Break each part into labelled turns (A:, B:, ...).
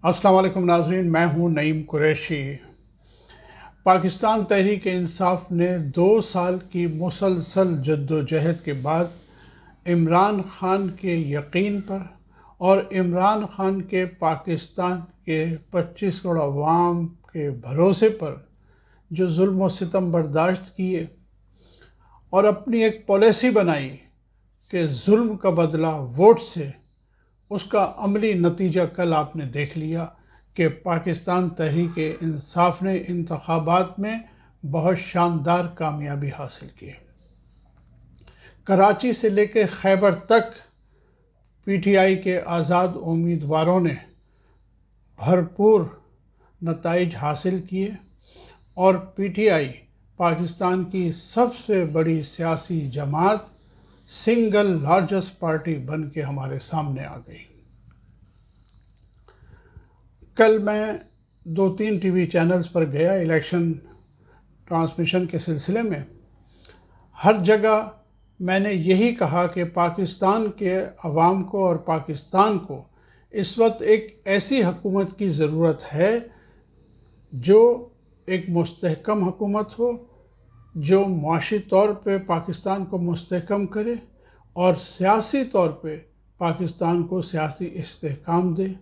A: अस्सलाम वालेकुम नाज़रीन, मैं हूं नईम कुरैशी। पाकिस्तान तहरीक इंसाफ ने 2 साल की मुसलसल जद्दोजहद के बाद इमरान खान के यकीन पर और इमरान खान के पाकिस्तान के 25 करोड़ अवाम के भरोसे पर जो जुल्म व सितम बर्दाश्त किए और अपनी एक पॉलिसी बनाई कि जुल्म का बदला वोट से, उसका अमली नतीजा कल आपने देख लिया कि पाकिस्तान तहरीक इंसाफ ने इंतखाबात में बहुत शानदार कामयाबी हासिल की। कराची से लेकर खैबर तक पीटीआई के आज़ाद उम्मीदवारों ने भरपूर नताइज हासिल किए और पीटीआई पाकिस्तान की सबसे बड़ी सियासी जमात, सिंगल लार्जेस्ट पार्टी बन के हमारे सामने आ गई। कल मैं 2-3 टीवी चैनल्स पर गया इलेक्शन ट्रांसमिशन के सिलसिले में। हर जगह मैंने यही कहा कि पाकिस्तान के अवाम को और पाकिस्तान को इस वक्त एक ऐसी हुकूमत की ज़रूरत है जो एक मुस्तहकम हुकूमत हो, जो मुआशी तौर पे पाकिस्तान को मुस्तहकम करे और सियासी तौर पे पाकिस्तान को सियासी इस्तेहकाम दे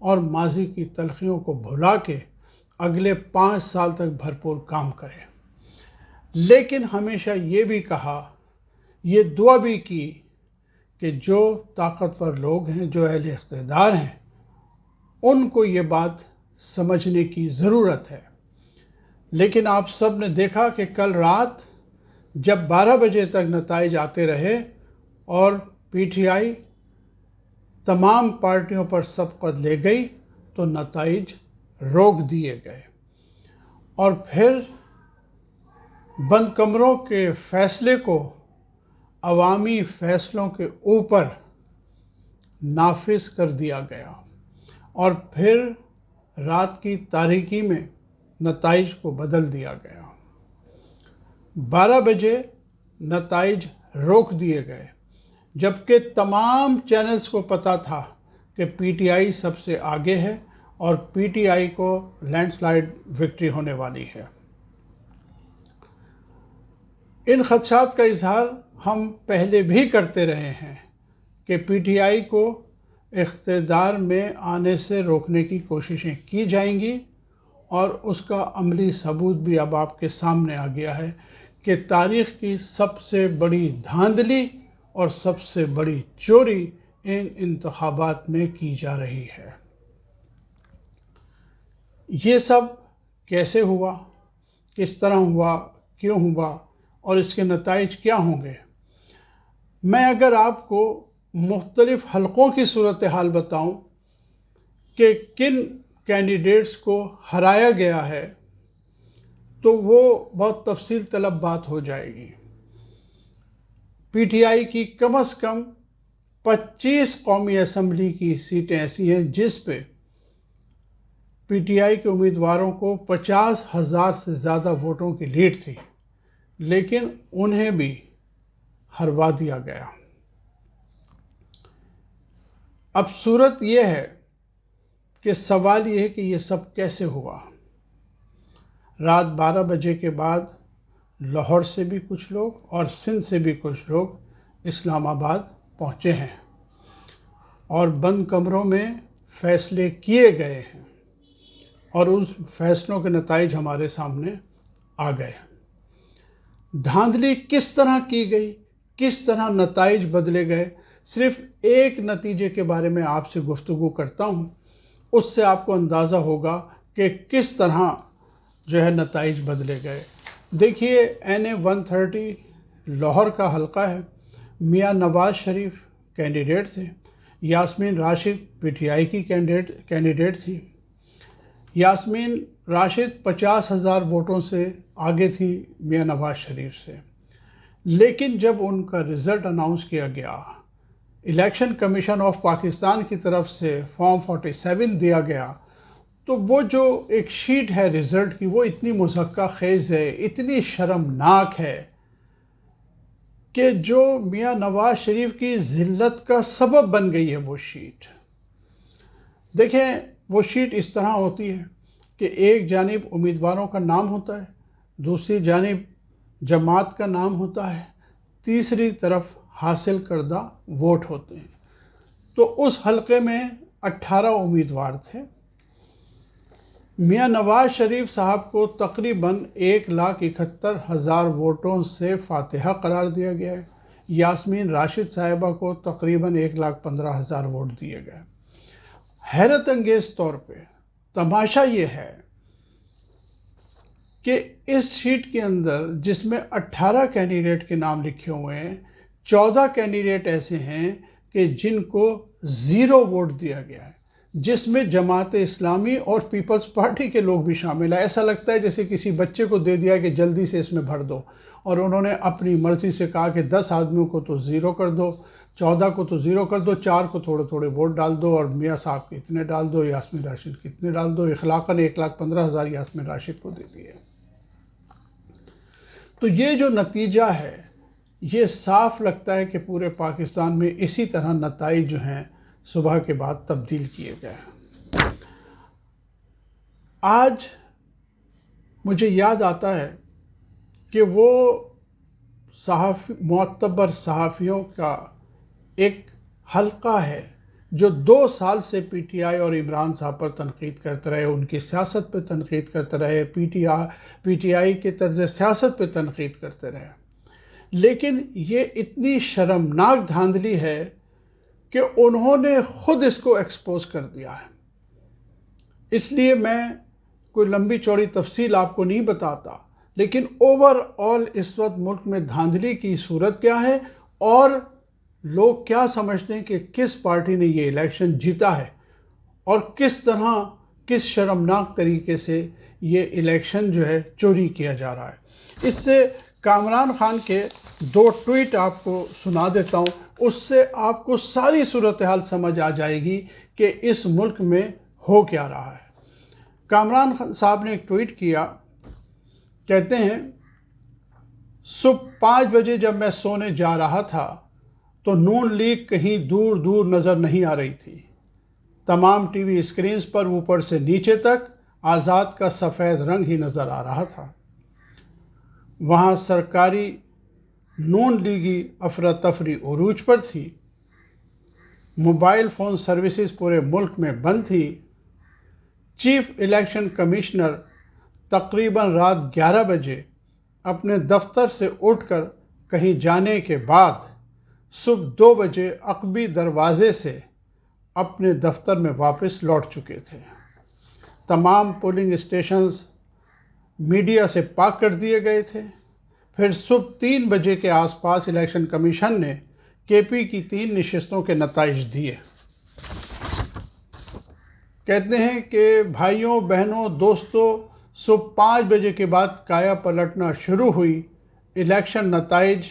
A: और माजी की तलखियों को भुला के अगले 5 साल तक भरपूर काम करे। लेकिन हमेशा ये भी कहा, ये दुआ भी की कि जो ताकतवर लोग हैं, जो अहले इख्तिदार हैं, उनको ये बात समझने की ज़रूरत है। लेकिन आप सब ने देखा कि कल रात जब 12 बजे तक नताइज आते रहे और पीटीआई तमाम पार्टियों पर सबकत ले गई तो नताइज रोक दिए गए और फिर बंद कमरों के फ़ैसले को अवामी फ़ैसलों के ऊपर नाफिज कर दिया गया और फिर रात की तारीकी में नताइज को बदल दिया गया। 12 बजे नताइज रोक दिए गए, जबकि तमाम चैनल्स को पता था कि पीटीआई सबसे आगे है और पीटीआई को लैंडस्लाइड विक्ट्री होने वाली है। इन खदशात का इजहार हम पहले भी करते रहे हैं कि पीटीआई को इख्तिदार में आने से रोकने की कोशिशें की जाएंगी और उसका अमली सबूत भी अब आपके सामने आ गया है कि तारीख़ की सबसे बड़ी धांधली और सबसे बड़ी चोरी इन इंतखाबात में की जा रही है। ये सब कैसे हुआ, किस तरह हुआ, क्यों हुआ और इसके नताइज क्या होंगे? मैं अगर आपको मुख्तलिफ़ हलक़ों की सूरत हाल बताऊं कि किन कैंडिडेट्स को हराया गया है तो वो बहुत तफसील तलब बात हो जाएगी। पीटीआई की कम से कम 25 कौमी असम्बली की सीटें ऐसी हैं जिस पे पीटीआई के उम्मीदवारों को 50,000 से ज़्यादा वोटों की लीड थी, लेकिन उन्हें भी हरवा दिया गया। अब सूरत ये है कि सवाल ये है कि ये सब कैसे हुआ। रात 12 बजे के बाद लाहौर से भी कुछ लोग और सिंध से भी कुछ लोग इस्लामाबाद पहुँचे हैं और बंद कमरों में फ़ैसले किए गए हैं और उस फैसलों के नताइज हमारे सामने आ गए। धांधली किस तरह की गई, किस तरह नताइज बदले गए, सिर्फ़ एक नतीजे के बारे में आपसे गुफ्तगू करता हूँ, उससे आपको अंदाज़ा होगा कि किस तरह जो है नताइज बदले गए। देखिए, NA 130 लाहौर का हलका है। मियाँ नवाज़ शरीफ कैंडिडेट थे। यास्मीन राशिद पीटीआई की कैंडिडेट थी। यास्मीन राशिद 50,000 वोटों से आगे थी मियाँ नवाज़ शरीफ से। लेकिन जब उनका रिज़ल्ट अनाउंस किया गया, इलेक्शन कमीशन ऑफ पाकिस्तान की तरफ से फॉर्म 47 दिया गया, तो वो जो एक शीट है रिज़ल्ट की, वो इतनी मुज़क्का ख़ेज़ है, इतनी शर्मनाक है कि जो मियाँ नवाज़ शरीफ की ज़िल्लत का सबब बन गई है वो शीट। देखें, وہ شیٹ اس طرح ہوتی ہے کہ ایک جانب امیدواروں کا نام ہوتا ہے، دوسری جانب جماعت کا نام ہوتا ہے، تیسری طرف حاصل کردہ ووٹ ہوتے ہیں۔ تو اس حلقے میں 18 امیدوار تھے۔ میاں نواز شریف صاحب کو تقریباً 1,71,000 ووٹوں سے فاتحہ قرار دیا گیا ہے۔ یاسمین راشد صاحبہ کو تقریباً 1,15,000 ووٹ دیے گئے۔ حیرت انگیز طور پہ تماشا یہ ہے کہ اس شیٹ کے اندر جس میں 18 کینڈیڈیٹ کے نام لکھے ہوئے ہیں، 14 کینڈیڈیٹ ایسے ہیں کہ جن کو 0 ووٹ دیا گیا ہے، جس میں جماعت اسلامی اور پیپلز پارٹی کے لوگ بھی شامل ہیں۔ ایسا لگتا ہے جیسے کسی بچے کو دے دیا کہ جلدی سے اس میں بھر دو، اور انہوں نے اپنی مرضی سے کہا کہ 10 آدمیوں کو تو 0 کر دو، 14 کو تو 0 کر دو، 4 کو تھوڑے تھوڑے ووٹ ڈال دو، اور میاں صاحب کے اتنے ڈال دو، یاسمین راشد کے اتنے ڈال دو۔ اخلاقاً 1,15,000 یاسمین راشد کو دے دیے۔ تو یہ جو نتیجہ ہے، یہ صاف لگتا ہے کہ پورے پاکستان میں اسی طرح نتائج جو ہیں صبح کے بعد تبدیل کیے گئے ہیں۔ آج مجھے یاد آتا ہے کہ وہ معتبر صحافیوں کا ایک حلقہ ہے جو 2 سال سے پی ٹی آئی اور عمران صاحب پر تنقید کرتے رہے، ان کی سیاست پہ تنقید کرتے رہے، پی ٹی آئی کے طرز سیاست پہ تنقید کرتے رہے، لیکن یہ اتنی شرمناک دھاندلی ہے کہ انہوں نے خود اس کو ایکسپوز کر دیا ہے۔ اس لیے میں کوئی لمبی چوڑی تفصیل آپ کو نہیں بتاتا، لیکن اوور آل اس وقت ملک میں دھاندلی کی صورت کیا ہے، اور لوگ کیا سمجھتے ہیں کہ کس پارٹی نے یہ الیکشن جیتا ہے، اور کس طرح کس شرمناک طریقے سے یہ الیکشن جو ہے چوری کیا جا رہا ہے۔ اس سے کامران خان کے 2 ٹویٹ آپ کو سنا دیتا ہوں، اس سے آپ کو ساری صورتحال سمجھ آ جائے گی کہ اس ملک میں ہو کیا رہا ہے۔ کامران صاحب نے ایک ٹویٹ کیا، کہتے ہیں صبح 5 بجے جب میں سونے جا رہا تھا تو نون لیگ کہیں دور دور نظر نہیں آ رہی تھی۔ تمام ٹی وی اسکرینز پر اوپر سے نیچے تک آزاد کا سفید رنگ ہی نظر آ رہا تھا۔ وہاں سرکاری نون لیگی افراتفری عروج پر تھی۔ موبائل فون سروسز پورے ملک میں بند تھی۔ چیف الیکشن کمشنر تقریباً رات 11 بجے اپنے دفتر سے اٹھ کر کہیں جانے کے بعد صبح 2 بجے عقبی دروازے سے اپنے دفتر میں واپس لوٹ چکے تھے۔ تمام پولنگ اسٹیشنز میڈیا سے پاک کر دیے گئے تھے۔ پھر صبح 3 بجے کے آس پاس الیکشن کمیشن نے کے پی کی 3 نشستوں کے نتائج دیے۔ کہتے ہیں کہ بھائیوں، بہنوں، دوستوں، صبح 5 بجے کے بعد کایا پلٹنا شروع ہوئی۔ الیکشن نتائج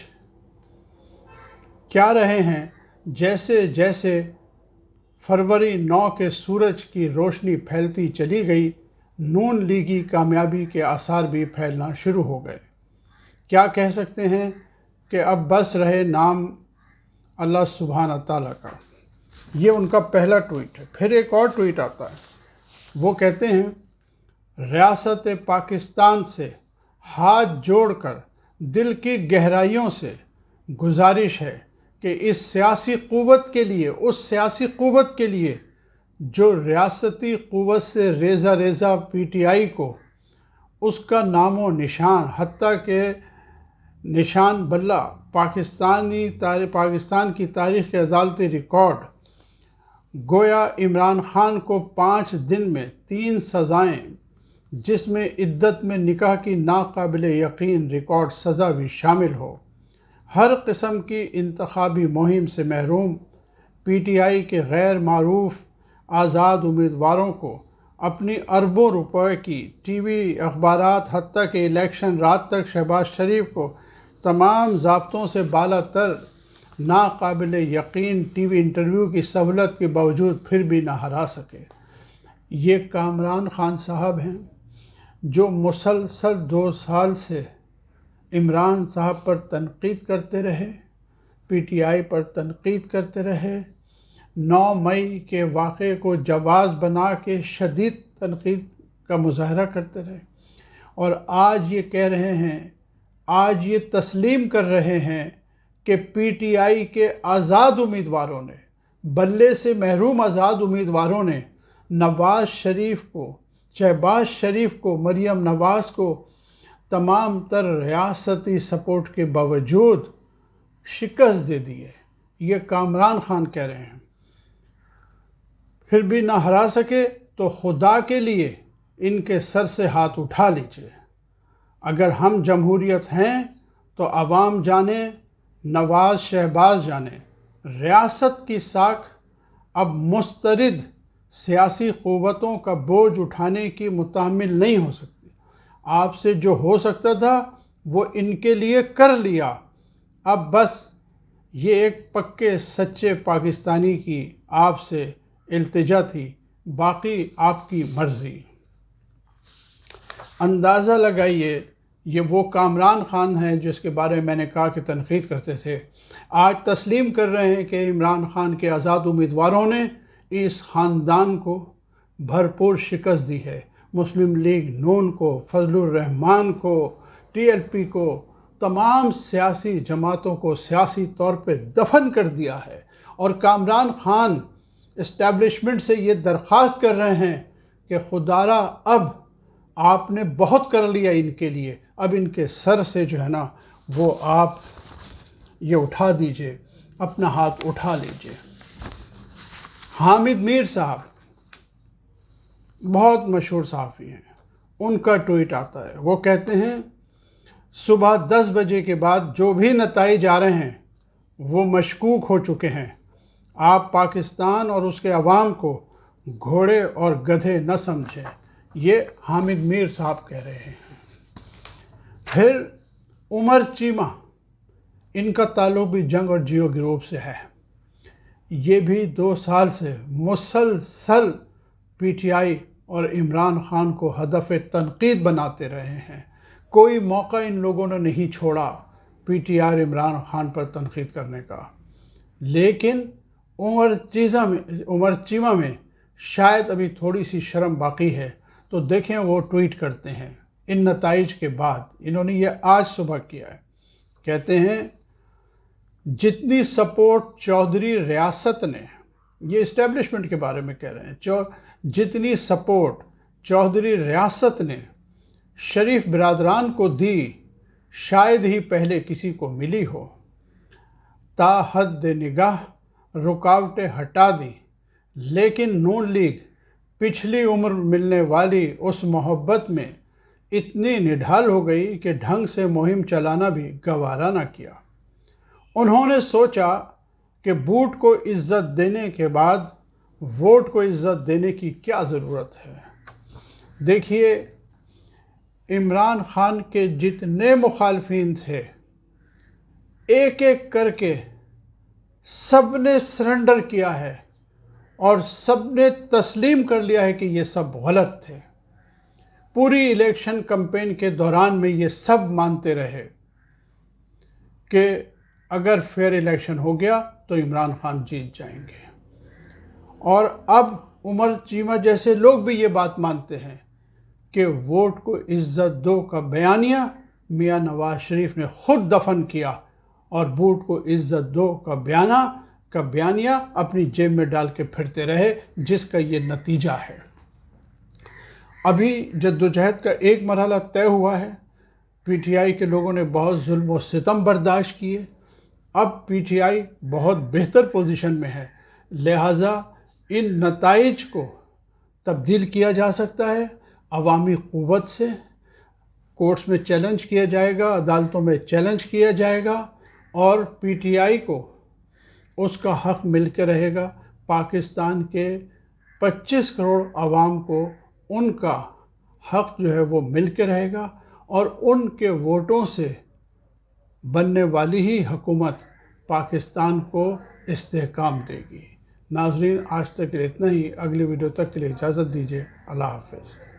A: کیا رہے ہیں؟ جیسے جیسے فروری 9 کے سورج کی روشنی پھیلتی چلی گئی، نون لیگی کامیابی کے آثار بھی پھیلنا شروع ہو گئے۔ کیا کہہ سکتے ہیں کہ اب بس رہے نام اللہ سبحانہ تعالیٰ کا۔ یہ ان کا پہلا ٹویٹ ہے۔ پھر ایک اور ٹویٹ آتا ہے، وہ کہتے ہیں ریاست پاکستان سے ہاتھ جوڑ کر دل کی گہرائیوں سے گزارش ہے کہ اس سیاسی قوت کے لیے جو ریاستی قوت سے ریزہ ریزہ پی ٹی آئی کو اس کا نام و نشان، حتیٰ کہ نشان بلّہ پاکستان کی تاریخ کے عدالتی ریکارڈ، گویا عمران خان کو 5 دن میں 3 سزائیں، جس میں عدت میں نکاح کی ناقابل یقین ریکارڈ سزا بھی شامل ہو، ہر قسم کی انتخابی مہم سے محروم پی ٹی آئی کے غیر معروف آزاد امیدواروں کو اپنی اربوں روپے کی ٹی وی اخبارات، حتیٰ کہ الیکشن رات تک شہباز شریف کو تمام ضابطوں سے بالا تر ناقابل یقین ٹی وی انٹرویو کی سہولت کے باوجود پھر بھی نہ ہرا سکے۔ یہ کامران خان صاحب ہیں جو مسلسل 2 سال سے عمران صاحب پر تنقید کرتے رہے، پی ٹی آئی پر تنقید کرتے رہے، 9 मई के वाक़े को जवाज़ बना के शदीद तनक़ीद का मुज़ाहरा करते रहे, और आज ये कह रहे हैं, आज ये तस्लीम कर रहे हैं कि पीटीआई के आज़ाद उम्मीदवारों ने, बल्ले से महरूम आज़ाद उम्मीदवारों ने नवाज़ शरीफ को, शहबाज शरीफ को, मरीम नवाज़ को तमाम तर रियासती सपोर्ट के बावजूद शिकस्त दे दी है। ये कामरान खान कह रहे हैं। फिर भी ना हरा सके तो खुदा के लिए इनके सर से हाथ उठा लीजिए। अगर हम जमहूरियत हैं तो अवाम जाने, नवाज़ शहबाज जाने, रियासत की साख अब मुस्तरिद सियासी क़ुव्वतों का बोझ उठाने की मुतहम्मिल नहीं हो सकती। आपसे जो हो सकता था वो इनके लिए कर लिया। अब बस ये एक पक्के सच्चे पाकिस्तानी की आपसे इल्तिजा थी, बाकी आपकी मर्ज़ी। अंदाज़ा लगाइए, ये वो कामरान खान हैं जिसके बारे में मैंने कहा कि तनक़ीद करते थे, आज तस्लीम कर रहे हैं कि इमरान खान के आज़ाद उम्मीदवारों ने इस ख़ानदान को भरपूर शिकस्त दी है। मुस्लिम लीग नून को, फजलुर रहमान को, टीएलपी को, तमाम सियासी जमातों को सियासी तौर पे दफन कर दिया है। और कामरान खान इस्टेब्लिशमेंट से ये दरख्वास्त कर रहे हैं कि खुदारा अब आपने बहुत कर लिया इनके लिए, अब इनके सर से जो है ना वो आप ये उठा दीजिए, अपना हाथ उठा लीजिए। हामिद मीर साहब बहुत मशहूर सहाफ़ी हैं, उनका ट्वीट आता है, वो कहते हैं सुबह 10 बजे के बाद जो भी नताइज आ रहे हैं वो मशकूक हो चुके हैं। आप पाकिस्तान और उसके अवाम को घोड़े और गधे न समझें। ये हामिद मीर साहब कह रहे हैं। फिर उमर चीमा, इनका ताल्लुक़ भी जंग और जियो गिरोह से है। ये भी 2 साल से मुसलसल पीटीआई और इमरान खान को हदफ तनक़ीद बनाते रहे हैं। कोई मौका इन लोगों ने नहीं छोड़ा पीटीआई इमरान खान पर तनक़ीद करने का। लेकिन उमर चीमा में शायद अभी थोड़ी सी शर्म बाकी है, तो देखें वो ट्वीट करते हैं इन नताइज के बाद। इन्होंने ये आज सुबह किया है। कहते हैं जितनी सपोर्ट चौधरी रियासत ने, ये इस्टेब्लिशमेंट के बारे में कह रहे हैं, जितनी सपोर्ट चौधरी रियासत ने शरीफ बिरादरान को दी शायद ही पहले किसी को मिली हो। ताहद निगाह रुकावटें हटा दी, लेकिन नून लीग पिछली उम्र मिलने वाली उस मोहब्बत में इतनी निढाल हो गई कि ढंग से मुहिम चलाना भी गवारा ना किया। उन्होंने सोचा कि बूट को इज़्ज़त देने के बाद वोट को इज़्ज़त देने की क्या ज़रूरत है। देखिए, इमरान खान के जितने मुखालफिन थे, एक एक करके सब ने सरेंडर किया है और सब ने तस्लीम कर लिया है कि ये सब गलत थे। पूरी इलेक्शन कैंपेन के दौरान में ये सब मानते रहे कि अगर फेयर इलेक्शन हो गया तो इमरान खान जीत जाएंगे। और अब उमर चीमा जैसे लोग भी ये बात मानते हैं कि वोट को इज़्ज़त दो का बयानिया मियां नवाज शरीफ ने ख़ुद दफन किया और वोट को इज़्ज़त दो का बयानिया अपनी जेब में डाल के फिरते रहे, जिसका ये नतीजा है। अभी जद्दोजहद का एक मरहला तय हुआ है। पीटीआई के लोगों ने बहुत जुल्म व सितम बर्दाश्त किए। अब पीटीआई बहुत बेहतर पोजीशन में है, लिहाजा इन नताइज को तब्दील किया जा सकता है। अवामी क़ुव्वत से कोर्ट्स में चैलेंज किया जाएगा, अदालतों में चैलेंज किया जाएगा और पीटीआई को उसका हक़ मिल के रहेगा। पाकिस्तान के 25 करोड़ आवाम को उनका हक़ जो है वो मिल के रहेगा और उनके वोटों से बनने वाली ही हुकूमत पाकिस्तान को इस्तेहकाम देगी। नाज़रीन, आज तक के लिए इतना ही। अगली वीडियो तक के लिए इजाज़त दीजिए। अल्लाह हाफ़िज़।